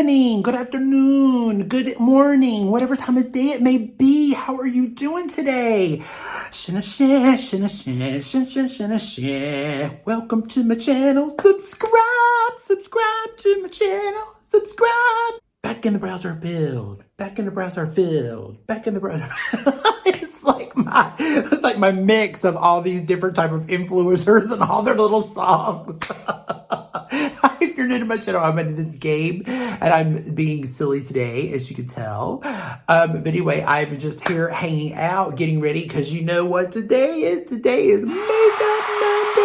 evening, good afternoon, good morning, whatever time of day it may be. How are you doing today? Welcome to my channel. Subscribe to my channel. Subscribe. Back in the browser build. Back in the browser build. Back in the browser. It's like my mix of all these different type of influencers and all their little songs. If you're new to my channel, my name is Gabe, and I'm being silly today, as you can tell. But anyway, I'm just here hanging out, getting ready, because you know what today is? Today is Makeup Monday.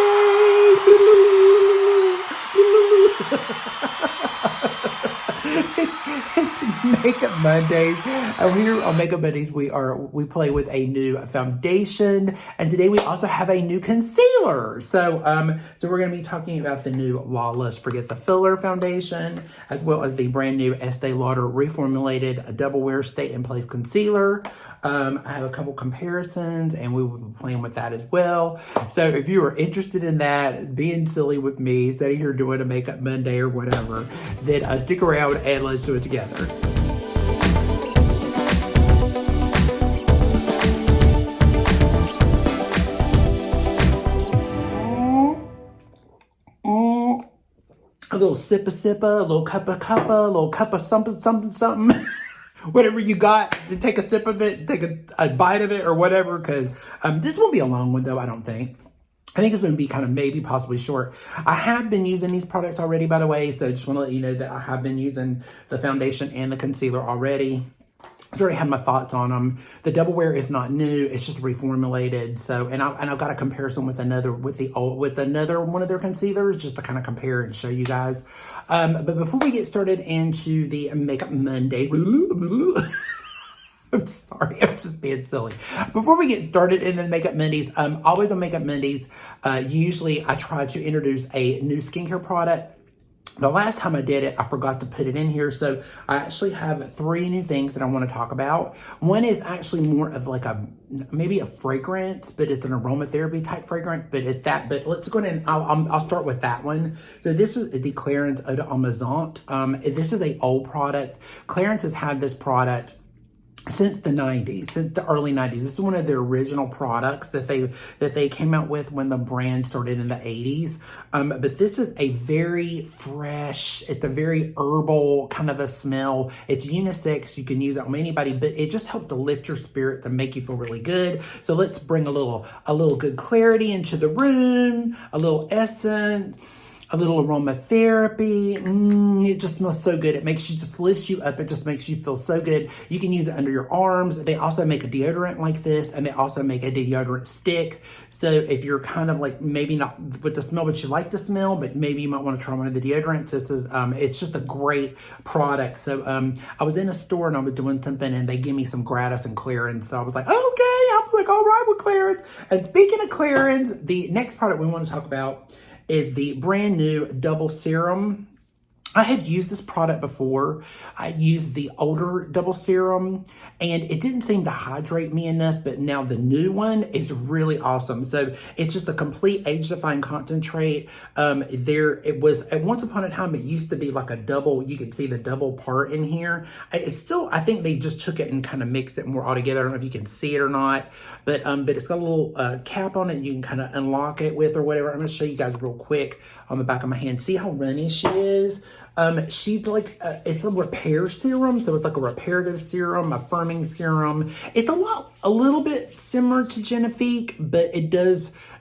It's Makeup Mondays, and here on Makeup Mondays we play with a new foundation, and today we also have a new concealer. So we're going to be talking about the new Lawless Forget the Filler foundation, as well as the brand new Estee Lauder reformulated Double Wear Stay in Place concealer. I have a couple comparisons, and we will be playing with that as well. So if you are interested in that, being silly with me, sitting here doing a Makeup Monday or whatever, then stick around and let's do it together. A little sippa, a little cuppa, a little cup of something. Whatever you got, to take a sip of it, take a bite of it or whatever, because this won't be a long one though, I don't think. I think it's going to be kind of maybe possibly short. I have been using these products already, by the way, so just want to let you know that I have been using the foundation and the concealer already. I already had my thoughts on them. The Double Wear is not new; it's just reformulated. So, and I've got a comparison with another one of their concealers, just to kind of compare and show you guys. But before we get started into the Makeup Monday, I'm sorry, I'm just being silly. Before we get started into the Makeup Mondays, always on Makeup Mondays, usually I try to introduce a new skincare product. The last time I did it, I forgot to put it in here. So I actually have 3 new things that I want to talk about. One is actually more of like maybe a fragrance, but it's an aromatherapy type fragrance, but it's that. But let's go ahead and I'll start with that one. So this is the Clarins Eau d'Amazon. This is an old product. Clarins has had this product since the 90s, since the early 90s. This is one of their original products that they came out with when the brand started in the 80s. But this is a very fresh, it's a very herbal kind of a smell. It's unisex, you can use it on anybody, but it just helped to lift your spirit, to make you feel really good. So let's bring a little good clarity into the room, a little essence, a little aromatherapy. It just smells so good. It just lifts you up. It just makes you feel so good. You can use it under your arms. They also make a deodorant like this, and they also make a deodorant stick. So if you're kind of like maybe not with the smell, but you like the smell, but maybe you might want to try one of the deodorants. This is it's just a great product. So I was in a store and I was doing something, and they gave me some gratis and clearance. So I was like, okay. I was like, all right with clearance. And speaking of clearance, the next product we want to talk about is the brand new Double Serum. I have used this product before. I used the older Double Serum, and it didn't seem to hydrate me enough, but now the new one is really awesome. So it's just a complete age-defying concentrate. It was, at once upon a time, it used to be like a double, you could see the double part in here. It's still, I think they just took it and kind of mixed it more all together. I don't know if you can see it or not, but it's got a little cap on it you can kind of unlock it with or whatever. I'm going to show you guys real quick on the back of my hand. See how runny she is? She's like, it's a repair serum. So it's like a reparative serum, a firming serum. It's a little bit similar to Genifique, but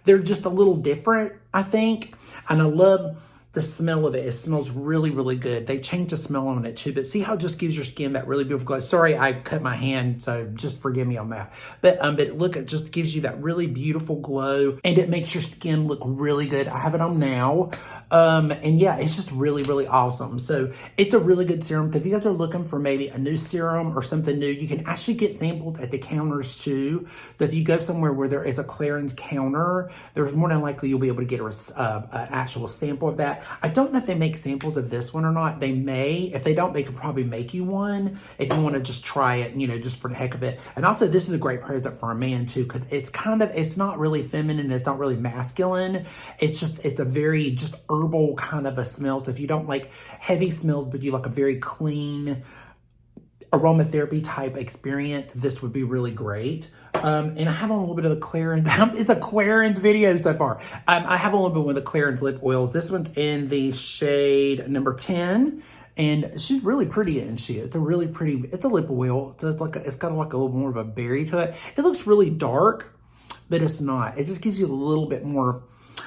they're just a little different, I think. And I love the smell of it. It smells really, really good. They changed the smell on it too, but see how it just gives your skin that really beautiful glow. Sorry, I cut my hand, so just forgive me on that. But look, it just gives you that really beautiful glow, and it makes your skin look really good. I have it on now. And yeah, it's just really, really awesome. So it's a really good serum. If you guys are looking for maybe a new serum or something new, you can actually get sampled at the counters too. So if you go somewhere where there is a Clarins counter, there's more than likely you'll be able to get an actual sample of that. I don't know if they make samples of this one or not. They may. If they don't, they could probably make you one if you want to just try it, you know, just for the heck of it. And also, this is a great present for a man too, because it's not really feminine. It's not really masculine. It's a very just herbal kind of a smell. So if you don't like heavy smells, but you like a very clean aromatherapy type experience, this would be really great. And I have on a little bit of the Clarins. It's a Clarins video so far. I have a little bit of the Clarins lip oils. This one's in the shade number 10. And she's really pretty, isn't she? It's a really pretty, it's a lip oil. So it's got like a little more of a berry to it. It looks really dark, but it's not. It just gives you a little bit more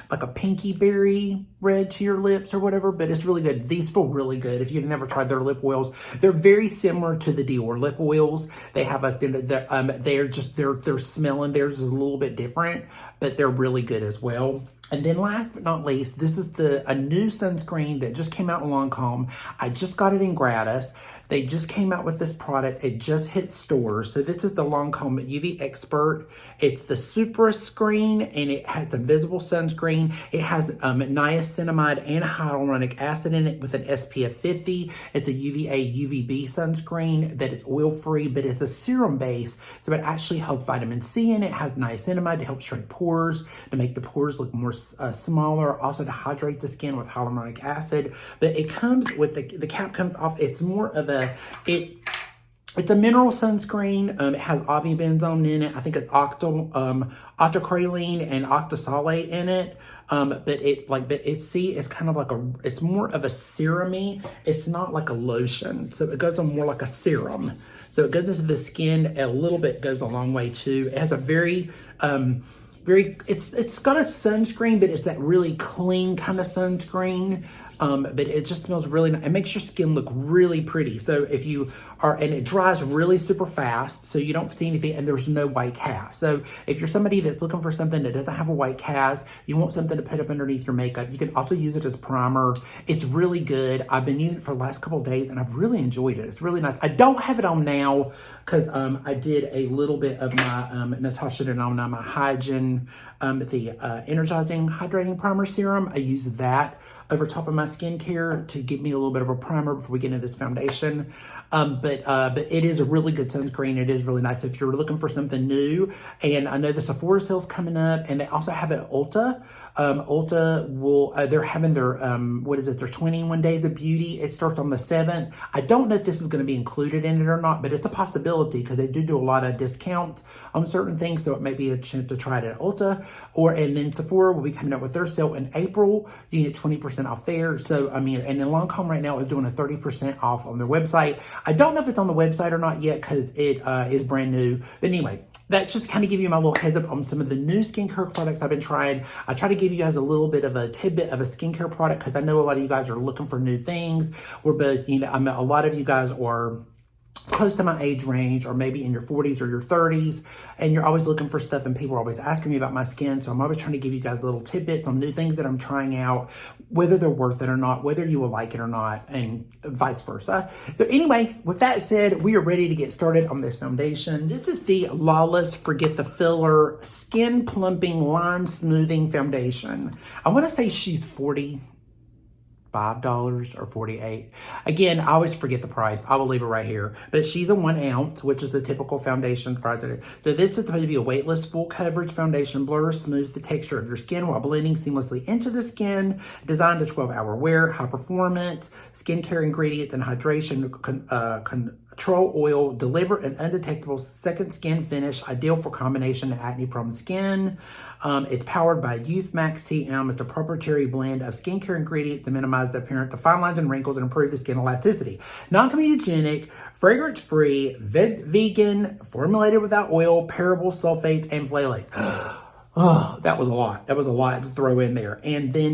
like a pinky berry red to your lips or whatever, but it's really good. These feel really good. If you've never tried their lip oils, they're very similar to the Dior lip oils. They have they're smelling, theirs is a little bit different, but they're really good as well. And then last but not least, this is a new sunscreen that just came out in Lancome. I just got it in gratis. They just came out with this product. It just hit stores. So this is the Lancome UV Expert. It's the Supra screen, and it has invisible sunscreen. It has niacinamide and hyaluronic acid in it with an SPF 50. It's a UVA UVB sunscreen that is oil-free, but it's a serum base. So it actually has vitamin C in it. It has niacinamide to help shrink pores, to make the pores look more smaller, also to hydrate the skin with hyaluronic acid. But it comes with the cap comes off. It's more of it's a mineral sunscreen. It has avibenzone in it. I think it's octocrylene and octosalate in it. But it's kind of like it's more of a serum-y. It's not like a lotion. So it goes on more like a serum. So it goes into the skin a little bit, goes a long way too. It has a very, it's got a sunscreen, but it's that really clean kind of sunscreen. But it just smells really nice. It makes your skin look really pretty. So if you are, and it dries really super fast, so you don't see anything, and there's no white cast. So if you're somebody that's looking for something that doesn't have a white cast, you want something to put up underneath your makeup, you can also use it as primer. It's really good. I've been using it for the last couple of days, and I've really enjoyed it. It's really nice. I don't have it on now because I did a little bit of my Natasha Denona, my Hygiene, the Energizing Hydrating Primer Serum. I use that over top of my skincare to give me a little bit of a primer before we get into this foundation. But it is a really good sunscreen. It is really nice if you're looking for something new. And I know the Sephora sale's coming up, and they also have it at Ulta. Ulta will, they're having their, their 21 Days of Beauty. It starts on the 7th. I don't know if this is going to be included in it or not, but it's a possibility because they do a lot of discounts on certain things. So it may be a chance to try it at Ulta. And then Sephora will be coming up with their sale in April. You get 20% off there. So, I mean, and then Lancome right now is doing a 30% off on their website. I don't know if it's on the website or not yet because it is brand new. But anyway, that's just kind of give you my little heads up on some of the new skincare products I've been trying. I try to give you guys a little bit of a tidbit of a skincare product because I know a lot of you guys are looking for new things. We're both, a lot of you guys are close to my age range, or maybe in your 40s or your 30s, and you're always looking for stuff, and people are always asking me about my skin. So I'm always trying to give you guys little tidbits on new things that I'm trying out, whether they're worth it or not, whether you will like it or not, and vice versa. So anyway, with that said, we are ready to get started on this foundation. This is the Lawless Forget the Filler Skin Plumping Line Smoothing Foundation. I want to say she's $45 or $48. Again, I always forget the price. I will leave it right here. But she's a 1 ounce, which is the typical foundation price. So this is supposed to be a weightless, full coverage foundation. Blurs, smooths the texture of your skin while blending seamlessly into the skin. Designed to 12-hour wear, high performance, skincare ingredients, and hydration control oil deliver an undetectable second skin finish, ideal for combination acne-prone skin. It's powered by Youth Max TM. It's a proprietary blend of skincare ingredients to minimize the appearance of fine lines and wrinkles and improve the skin elasticity. Non-comedogenic, fragrance-free, vegan, formulated without oil, parables, sulfates, and phthalates. Oh, that was a lot. That was a lot to throw in there. And then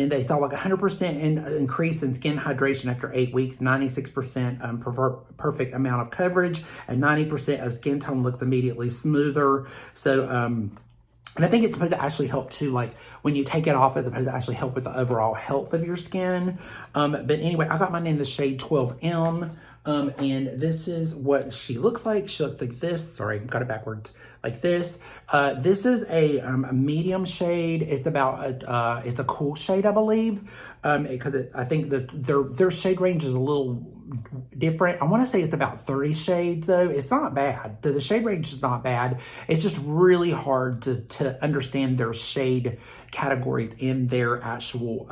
they saw like 100% increase in skin hydration after 8 weeks, 96% perfect amount of coverage, and 90% of skin tone looks immediately smoother. So, and I think it's supposed to actually help too, like when you take it off, it's supposed to actually help with the overall health of your skin. But anyway, I got mine in the shade 12M. And this is what she looks like. She looks like this. Sorry, got it backwards. Like this. This is a medium shade. It's about it's a cool shade, I believe. Because I think that their shade range is a little different. I want to say it's about 30 shades though. It's not bad. The shade range is not bad. It's just really hard to understand their shade categories in their actual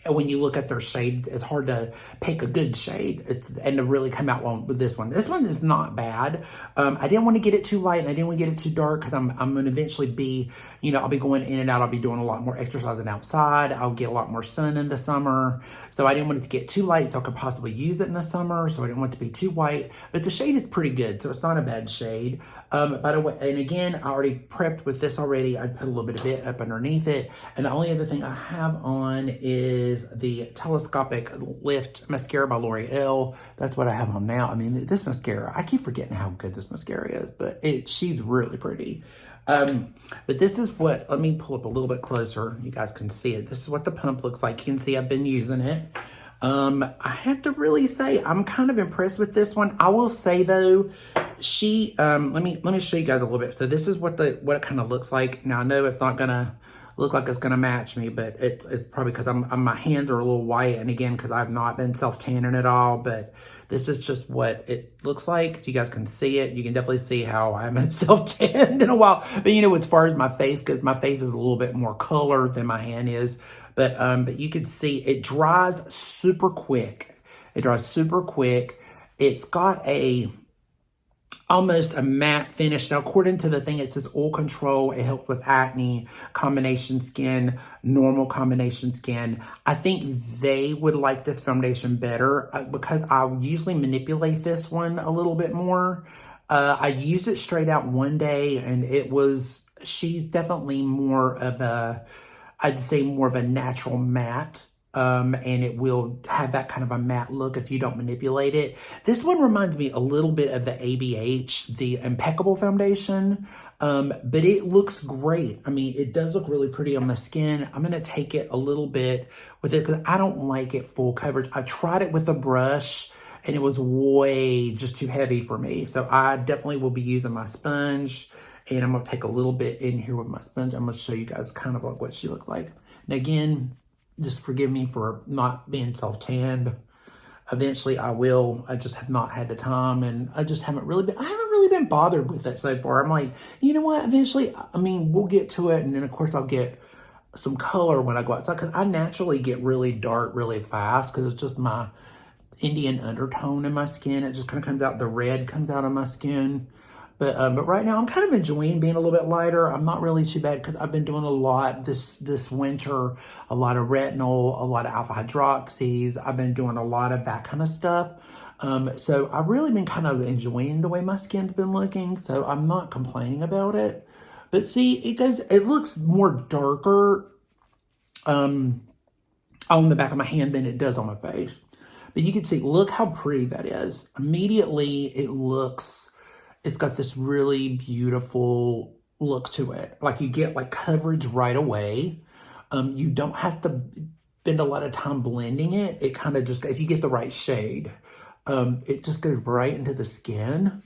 when you look at their shade, it's hard to pick a good shade and to really come out one with this one. This one is not bad. I didn't want to get it too light and I didn't want to get it too dark because I'm going to eventually be, you know, I'll be going in and out. I'll be doing a lot more exercising outside. I'll get a lot more sun in the summer. So I didn't want it to get too light so I could possibly use it in the summer. So I didn't want it to be too white. But the shade is pretty good, so it's not a bad shade. By the way, and again, I already prepped with this already. I put a little bit of it up underneath it. And the only other thing I have on is the Telescopic Lift Mascara by L'Oreal. That's what I have on now. I mean, this mascara, I keep forgetting how good this mascara is, but she's really pretty. But this is what, let me pull up a little bit closer. You guys can see it. This is what the pump looks like. You can see I've been using it. I have to really say, I'm kind of impressed with this one. I will say though, let me show you guys a little bit. So this is what it kind of looks like. Now I know it's not gonna look like it's gonna match me, but it's probably because my hands are a little white, and again, because I've not been self-tanning at all, but this is just what it looks like. You guys can see it. You can definitely see how I haven't self-tanned in a while. But you know, as far as my face, because my face is a little bit more color than my hand is, but you can see it dries super quick. It dries super quick. It's got almost a matte finish. Now, according to the thing, it says oil control. It helps with acne, combination skin, normal combination skin. I think they would like this foundation better because I usually manipulate this one a little bit more. I used it straight out one day and she's definitely more of I'd say more of a natural matte. And it will have that kind of a matte look if you don't manipulate it. This one reminds me a little bit of the ABH, the Impeccable foundation, but it looks great. I mean, it does look really pretty on the skin. I'm gonna take it a little bit with it because I don't like it full coverage. I tried it with a brush and it was way just too heavy for me. So I definitely will be using my sponge, and I'm gonna take a little bit in here with my sponge. I'm gonna show you guys kind of like what she looked like. And again, just forgive me for not being self-tanned. Eventually I will. I just have not had the time, and I haven't really been bothered with it so far. I'm like, you know what? Eventually, I mean, we'll get to it. And then of course I'll get some color when I go outside, because I naturally get really dark really fast because it's just my Indian undertone in my skin. It just kind of comes out, the red comes out of my skin. But right now I'm kind of enjoying being a little bit lighter. I'm not really too bad because I've been doing a lot this winter, a lot of retinol, a lot of alpha hydroxys. I've been doing a lot of that kind of stuff. So I've really been kind of enjoying the way my skin's been looking. So I'm not complaining about it. But see, it looks more darker on the back of my hand than it does on my face. But you can see, look how pretty that is. Immediately it's got this really beautiful look to it. Like you get like coverage right away. You don't have to spend a lot of time blending it. It kind of just, if you get the right shade, it just goes right into the skin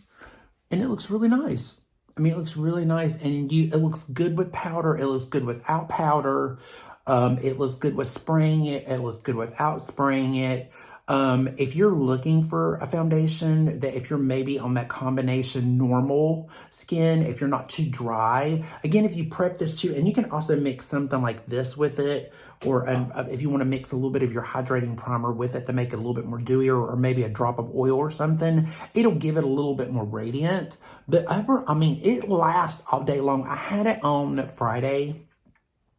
and it looks really nice. I mean, it looks really nice, and it looks good with powder. It looks good without powder. It looks good with spraying it. It looks good without spraying it. If you're looking for a foundation, that if you're maybe on that combination normal skin, if you're not too dry, again, if you prep this too, and you can also mix something like this with it, or if you want to mix a little bit of your hydrating primer with it to make it a little bit more dewier, or maybe a drop of oil or something, it'll give it a little bit more radiant. But I mean, it lasts all day long. I had it on Friday.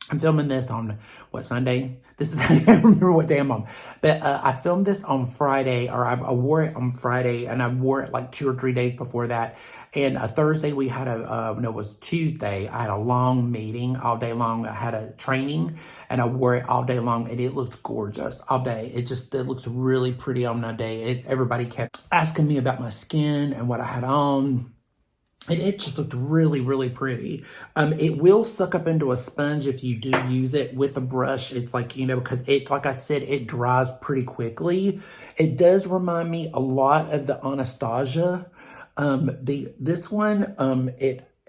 I'm filming this on, what, Sunday? I can't remember what day I'm on. But I filmed this on Friday, or I wore it on Friday, and I wore it like 2 or 3 days before that. And Thursday we had it was Tuesday. I had a long meeting all day long. I had a training, and I wore it all day long, and it looked gorgeous all day. It looks really pretty on that day. Everybody kept asking me about my skin and what I had on. And it just looked really, really pretty. It will suck up into a sponge if you do use it with a brush. It's like, you know, because it, like I said, it dries pretty quickly. It does remind me a lot of the Anastasia. This one,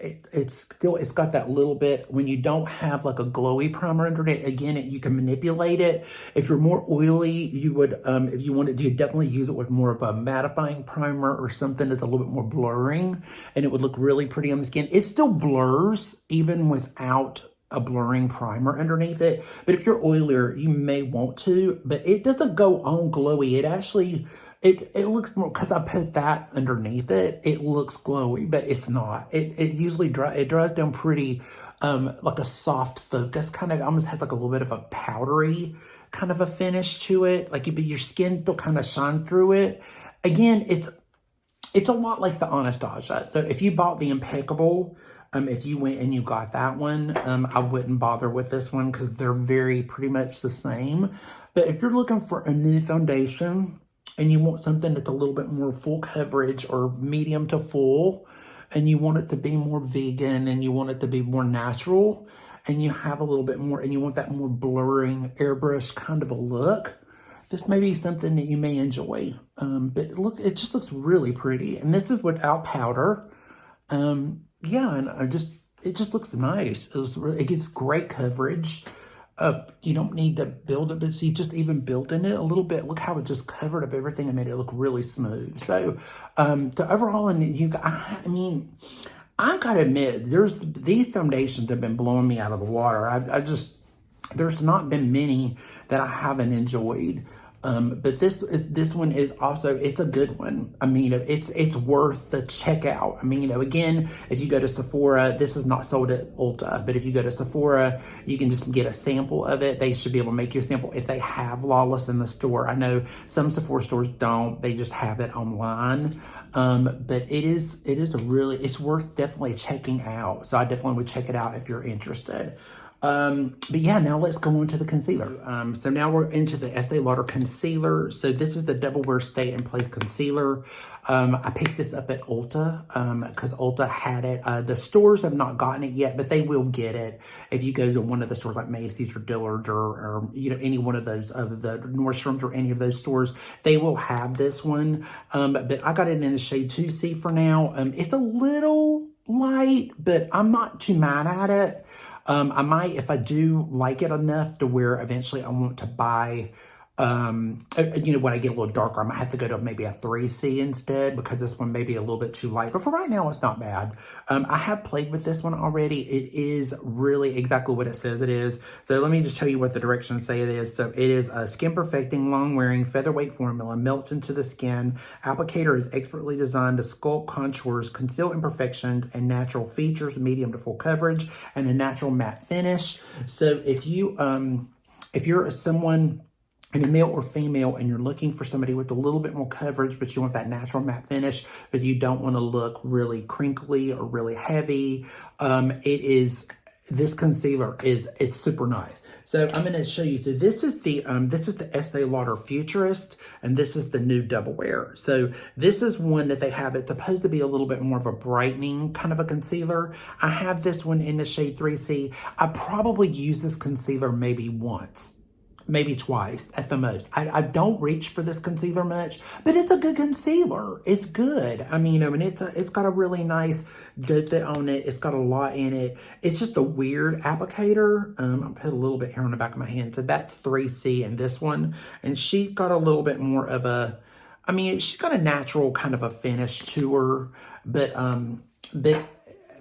it's got that little bit when you don't have like a glowy primer under it. Again, you can manipulate it. If you're more oily, you would, if you wanted, you definitely use it with more of a mattifying primer or something that's a little bit more blurring, and it would look really pretty on the skin. It still blurs even without a blurring primer underneath it. But if you're oilier, you may want to, but it doesn't go on glowy. It actually, it looks more, because I put that underneath it, it looks glowy, but it's not. It usually dries down pretty, like a soft focus, kind of almost has like a little bit of a powdery kind of a finish to it. Like your skin still kind of shine through it. Again, it's a lot like the Anastasia. So if you bought the Impeccable, if you went and you got that one, I wouldn't bother with this one because they're pretty much the same. But if you're looking for a new foundation and you want something that's a little bit more full coverage or medium to full, and you want it to be more vegan and you want it to be more natural, and you have a little bit more, and you want that more blurring airbrush kind of a look, this may be something that you may enjoy. But look, it just looks really pretty. And this is without powder. Yeah, and it just looks nice. It gets great coverage. You don't need to build it, but see, just even building it a little bit, look how it just covered up everything and made it look really smooth. So, overall, and I mean, I gotta admit, these foundations have been blowing me out of the water. There's not been many that I haven't enjoyed. But this one is also, it's a good one. I mean, it's worth the checkout. I mean, you know, again, if you go to Sephora, this is not sold at Ulta, but if you go to Sephora, you can just get a sample of it. They should be able to make you a sample if they have Lawless in the store. I know some Sephora stores don't, they just have it online. But it's worth definitely checking out. So I definitely would check it out if you're interested. But yeah, now let's go on to the concealer. So now we're into the Estee Lauder concealer. So this is the Double Wear Stay in Place concealer. I picked this up at Ulta, because Ulta had it. The stores have not gotten it yet, but they will get it. If you go to one of the stores like Macy's or Dillard's or you know, any one of those, of the Nordstrom's or any of those stores, they will have this one. But I got it in the shade 2C for now. It's a little light, but I'm not too mad at it. I might, if I do like it enough to where eventually I want to buy, you know, when I get a little darker, I might have to go to maybe a 3C instead, because this one may be a little bit too light. But for right now, it's not bad. I have played with this one already. It is really exactly what it says it is. So let me just tell you what the directions say it is. So it is a skin perfecting, long wearing, featherweight formula, melts into the skin. Applicator is expertly designed to sculpt contours, conceal imperfections, and natural features, medium to full coverage, and a natural matte finish. So if you're someone, and a male or female, and you're looking for somebody with a little bit more coverage, but you want that natural matte finish, but you don't want to look really crinkly or really heavy, this concealer it's super nice. So I'm going to show you. So this is the Estee Lauder Futurist, and this is the new Double Wear. So this is one that they have. It's supposed to be a little bit more of a brightening kind of a concealer. I have this one in the shade 3C. I probably use this concealer maybe once, maybe twice at the most. I don't reach for this concealer much, but it's a good concealer. It's good. I mean, you know, and it's got a really nice good fit on it. It's got a lot in it. It's just a weird applicator. I'll put a little bit here on the back of my hand. So that's 3C and this one. And she's got a little bit more of a, I mean, she's got a natural kind of a finish to her, but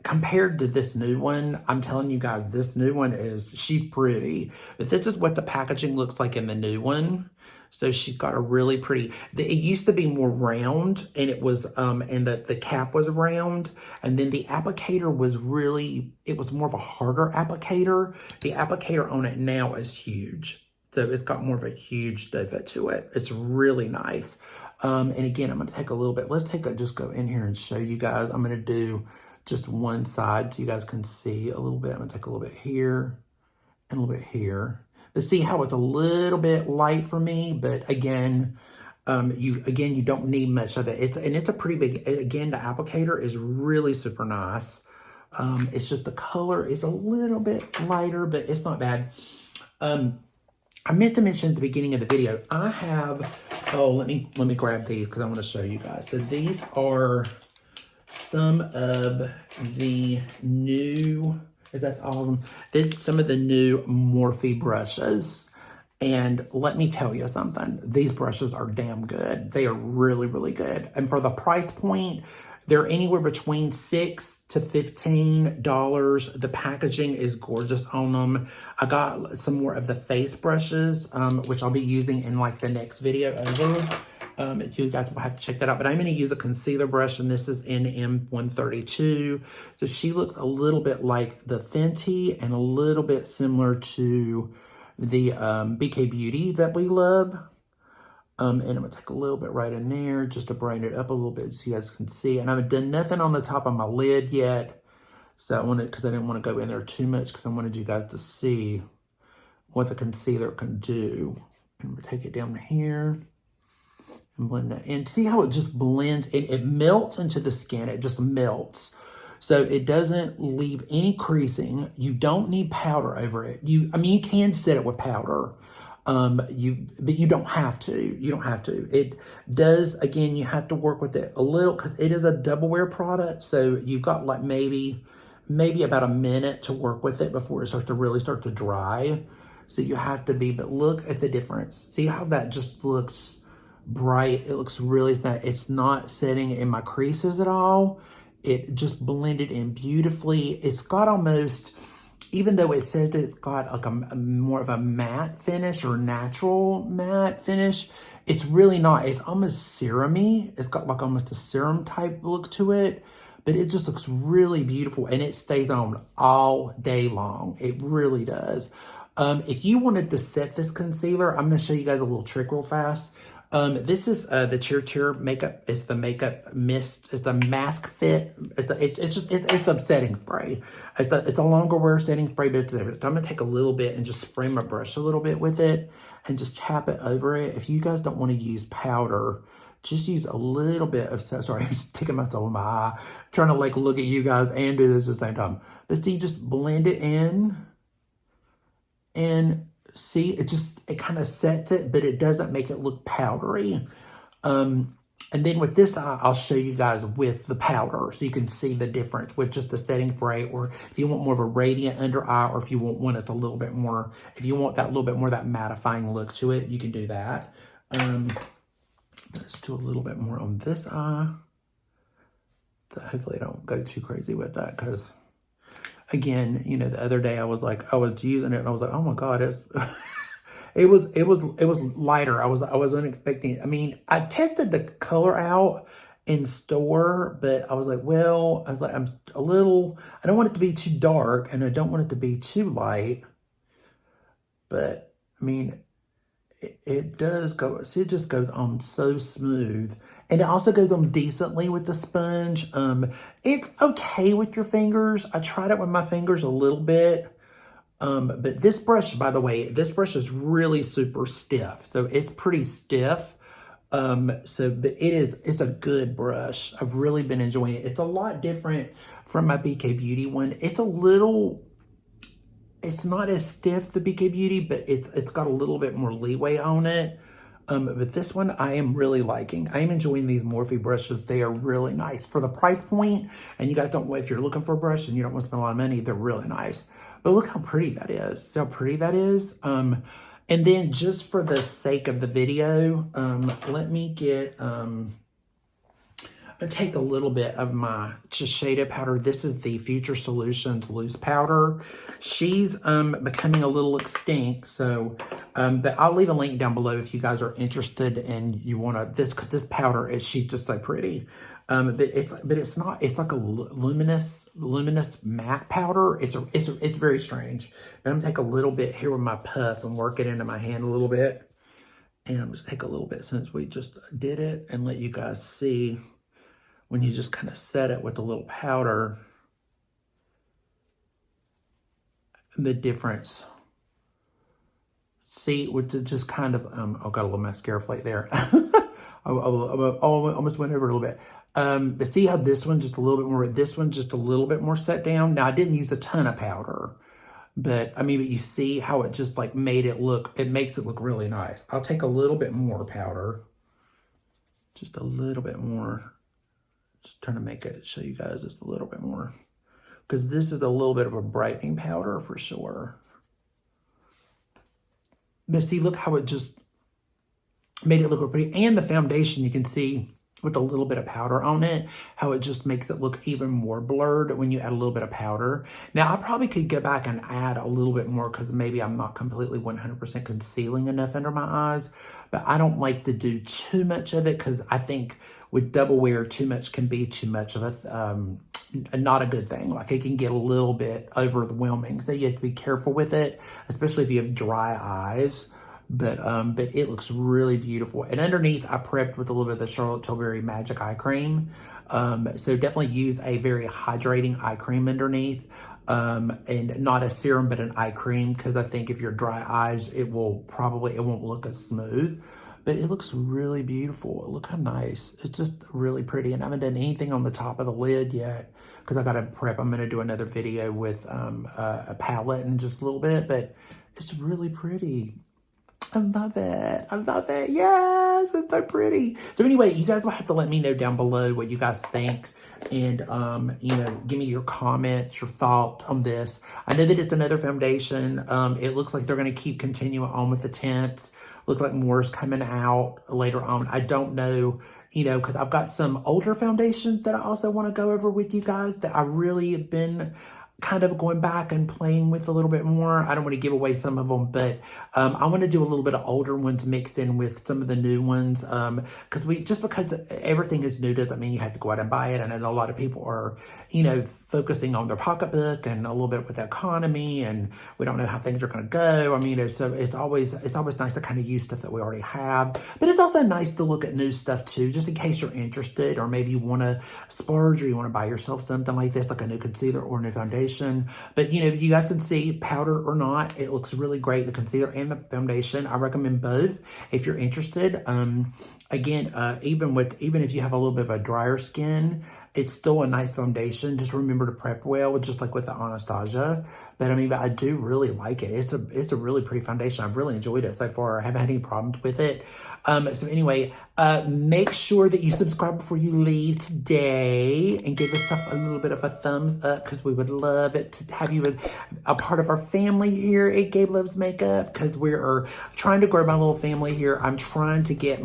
compared to this new one, I'm telling you guys, this new one she's pretty. But this is what the packaging looks like in the new one. So she's got a really pretty, it used to be more round, and it was, and the cap was round. And then the applicator was it was more of a harder applicator. The applicator on it now is huge. So it's got more of a huge doe foot to it. It's really nice. And again, I'm going to take a little bit, just go in here and show you guys. I'm going to do just one side so you guys can see a little bit. I'm gonna take a little bit here and a little bit here. But see how it's a little bit light for me, but again, You don't need much of it. It's a pretty big, again, the applicator is really super nice. It's just the color is a little bit lighter, but it's not bad. I meant to mention at the beginning of the video, I have, oh, let me grab these because I want to show you guys. So these are some of the new, is that all of them? Some of the new Morphe brushes. And let me tell you something, these brushes are damn good. They are really, really good. And for the price point, they're anywhere between $6 to $15. The packaging is gorgeous on them. I got some more of the face brushes, which I'll be using in like the next video over. You guys will have to check that out. But I'm going to use a concealer brush, and this is in M132. So she looks a little bit like the Fenty and a little bit similar to the BK Beauty that we love. And I'm going to take a little bit right in there just to brighten it up a little bit so you guys can see. And I haven't done nothing on the top of my lid yet. So I wanted, because I didn't want to go in there too much because I wanted you guys to see what the concealer can do. And I'm going to take it down here and blend that in. See how it just blends? It melts into the skin. It just melts. So it doesn't leave any creasing. You don't need powder over it. I mean, you can set it with powder. But you don't have to. You don't have to. It does, again, you have to work with it a little because it is a double wear product. So you've got like maybe about a minute to work with it before it starts to really start to dry. So you have to be, but look at the difference. See how that just looks bright? It looks really nice. It's not setting in my creases at all. It just blended in beautifully. It's got almost, even though it says that it's got like a more of a matte finish or natural matte finish, it's really not. It's almost serum-y. It's got like almost a serum type look to it, but it just looks really beautiful and it stays on all day long. It really does. If you wanted to set this concealer, I'm going to show you guys a little trick real fast. This is the Cheer makeup. It's the makeup mist. It's a mask fit. It's a setting spray. It's a longer wear setting spray, but I'm gonna take a little bit and just spray my brush a little bit with it and just tap it over it. If you guys don't want to use powder, just use a little bit of, sorry, I'm sticking myself in my eye, trying to like look at you guys and do this at the same time. But see, just blend it in and see, it kind of sets it, but it doesn't make it look powdery. And then with this eye, I'll show you guys with the powder so you can see the difference with just the setting spray, or if you want more of a radiant under eye, or if you want one that's a little bit more, if you want that little bit more that mattifying look to it, you can do that. Let's do a little bit more on this eye. So hopefully I don't go too crazy with that because, again, you know, the other day I was using it and I was like, oh my God, it was lighter. I wasn't expecting. I mean, I tested the color out in store, but I was like, well, I'm I don't want it to be too dark and I don't want it to be too light. But I mean, it does go, see, it just goes on so smooth. And it also goes on decently with the sponge. It's okay with your fingers. I tried it with my fingers a little bit. But this brush, by the way, this brush is really super stiff. So it's pretty stiff. But it's a good brush. I've really been enjoying it. It's a lot different from my BK Beauty one. It's not as stiff, the BK Beauty, but it's got a little bit more leeway on it. But this one I am really liking. I am enjoying these Morphe brushes. They are really nice for the price point. And you guys don't, if you're looking for a brush and you don't want to spend a lot of money, they're really nice. But look how pretty that is. See how pretty that is? And then just for the sake of the video, let me get, I'm going to take a little bit of my shaded powder. This is the Future Solutions loose powder. She's becoming a little extinct, so but I'll leave a link down below if you guys are interested and you want to because this powder she's just so pretty. But it's not. It's like a luminous matte powder. It's very strange. But I'm gonna take a little bit here with my puff and work it into my hand a little bit, and I'm just take a little bit since we just did it and let you guys see. When you just kind of set it with a little powder, the difference. See, with the just kind of, got a little mascara flake there. I almost went over a little bit. But see how this one's just a little bit more, this one's just a little bit more set down. Now, I didn't use a ton of powder, but I mean, but you see how it just like made it look, it makes it look really nice. I'll take a little bit more powder, just a little bit more. Just trying to make it, show you guys just a little bit more. Because this is a little bit of a brightening powder for sure. But see, look how it just made it look pretty. And the foundation, you can see with a little bit of powder on it, how it just makes it look even more blurred when you add a little bit of powder. Now, I probably could go back and add a little bit more because maybe I'm not completely 100% concealing enough under my eyes. But I don't like to do too much of it because I think with double wear, too much can be too much of a not a good thing. Like it can get a little bit overwhelming. So you have to be careful with it, especially if you have dry eyes. But it looks really beautiful. And underneath, I prepped with a little bit of the Charlotte Tilbury Magic Eye Cream. So definitely use a very hydrating eye cream underneath. And not a serum, but an eye cream. Because I think if you're dry eyes, it won't look as smooth. But it looks really beautiful. Look how nice. It's just really pretty. And I haven't done anything on the top of the lid yet. Because I got to prep. I'm going to do another video with a palette in just a little bit. But it's really pretty. I love it. I love it. Yes, it's so pretty. So anyway, you guys will have to let me know down below what you guys think. And, you know, give me your comments, your thoughts on this. I know that it's another foundation. It looks like they're going to keep continuing on with the tints. Look like more is coming out later on. I don't know, you know, because I've got some older foundations that I also want to go over with you guys that I really have been kind of going back and playing with a little bit more. I don't want to give away some of them, but I want to do a little bit of older ones mixed in with some of the new ones. Because everything is new doesn't mean you have to go out and buy it. And I know a lot of people are, you know, focusing on their pocketbook and a little bit with the economy, and we don't know how things are going to go. I mean, you know, so it's always nice to kind of use stuff that we already have, but it's also nice to look at new stuff too, just in case you're interested, or maybe you want to splurge or you want to buy yourself something like this, like a new concealer or a new foundation. But, you know, you guys can see, powder or not, it looks really great, the concealer and the foundation. I recommend both if you're interested. Again, even if you have a little bit of a drier skin, it's still a nice foundation. Just remember to prep well, just like with the Anastasia. But I mean, but I do really like it. It's a really pretty foundation. I've really enjoyed it so far. I haven't had any problems with it. So anyway, make sure that you subscribe before you leave today, and give us a little bit of a thumbs up, because we would love it to have you a part of our family here at Gabe Loves Makeup, because we are trying to grow my little family here. I'm trying to get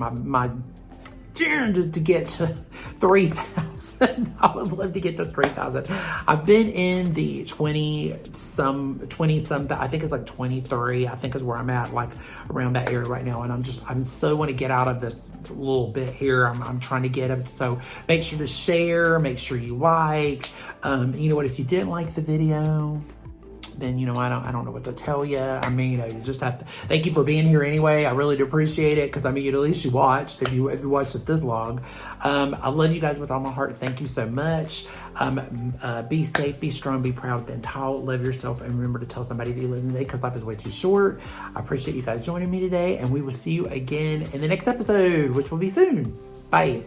to get to 3,000. I would love to get to 3,000. I've been in the 20 some, I think it's like 23, I think is where I'm at, like around that area right now. And I'm so want to get out of this little bit here. I'm trying to get them. So make sure to share, make sure you like. You know what, if you didn't like the video, then, you know, I don't know what to tell you. I mean, you know, you just have to, thank you for being here anyway. I really do appreciate it, because I mean, at least you watched, if you watched it this long. I love you guys with all my heart. Thank you so much. Be safe, be strong, be proud, then tall, love yourself, and remember to tell somebody that you live in the day, because life is way too short. I appreciate you guys joining me today, and we will see you again in the next episode, which will be soon. Bye.